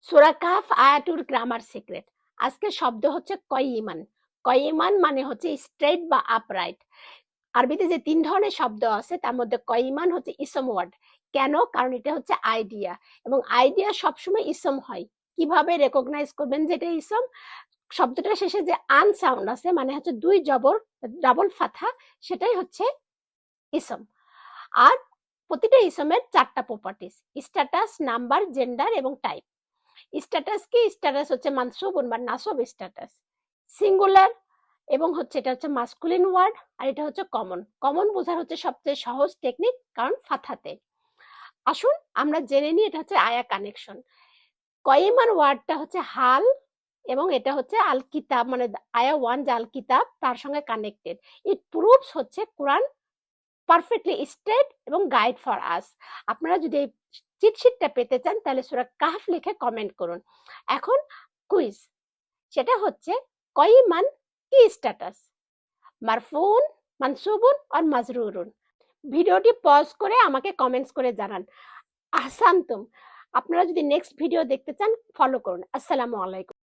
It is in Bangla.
সূরা কাহফ আয়াতুর গ্রামার সিক্রেট। আজকের শব্দ হচ্ছে কয়িমান। কয়িমান মানে হচ্ছে স্ট্রেট বা আপরাইট। আরবিতে যে ৩ ধরনের শব্দ আছে তার মধ্যে কয়িমান হচ্ছে ইসম ওয়ার্ড। কেন? কারণ এটা হচ্ছে আইডিয়া, এবং আইডিয়া সবসময় ইসম হয়। কিভাবে রেকগনাইজ করবেন যে এটা ইসম? শব্দটার শেষে যে আন সাউন্ড আছে, মানে হচ্ছে ২ জবর ডাবল ফাথা, সেটাই হচ্ছে ইসম। আর প্রতিটা ইসমের ৪টা প্রপার্টিজ: স্ট্যাটাস, নাম্বার, জেন্ডার এবং টাইপ। স্ট্যাটাস কি? স্ট্যাটাস হচ্ছে মানসুবুন বা নাসব স্ট্যাটাস, সিঙ্গুলার, এবং হচ্ছে এটা হচ্ছে মাস্কুলিন ওয়ার্ড। আর এটা হচ্ছে কমন। কমন বোঝার হচ্ছে সবচেয়ে সহজ টেকনিক, কারণ ফাথাতে। আসুন আমরা জেনে নিই এটা হচ্ছে আয়া কানেকশন। কয়েমান ওয়ার্ডটা হচ্ছে হাল, এবং এটা হচ্ছে আল কিতাব, মানে আয়া ওয়ান যে আল কিতাব তার সঙ্গে কানেক্টেড। ইট প্রুভস হচ্ছে কোরআন পারফেক্টলি স্টেট এবং গাইড ফর আস। আপনারা যদি এই চিটশিটটা পেতে চান তাহলে সূরা কাহফ লিখে কমেন্ট করুন। এখন কুইজ, সেটা হচ্ছে কয়িমান কি স্ট্যাটাস? মারফুন, মানসুবুন আর মাজরুরুন। ভিডিওটি পজ করে আমাকে কমেন্টস করে জানান। আহসানতুম। আপনারা যদি নেক্সট ভিডিও দেখতে চান ফলো করুন। আসসালামু আলাইকুম।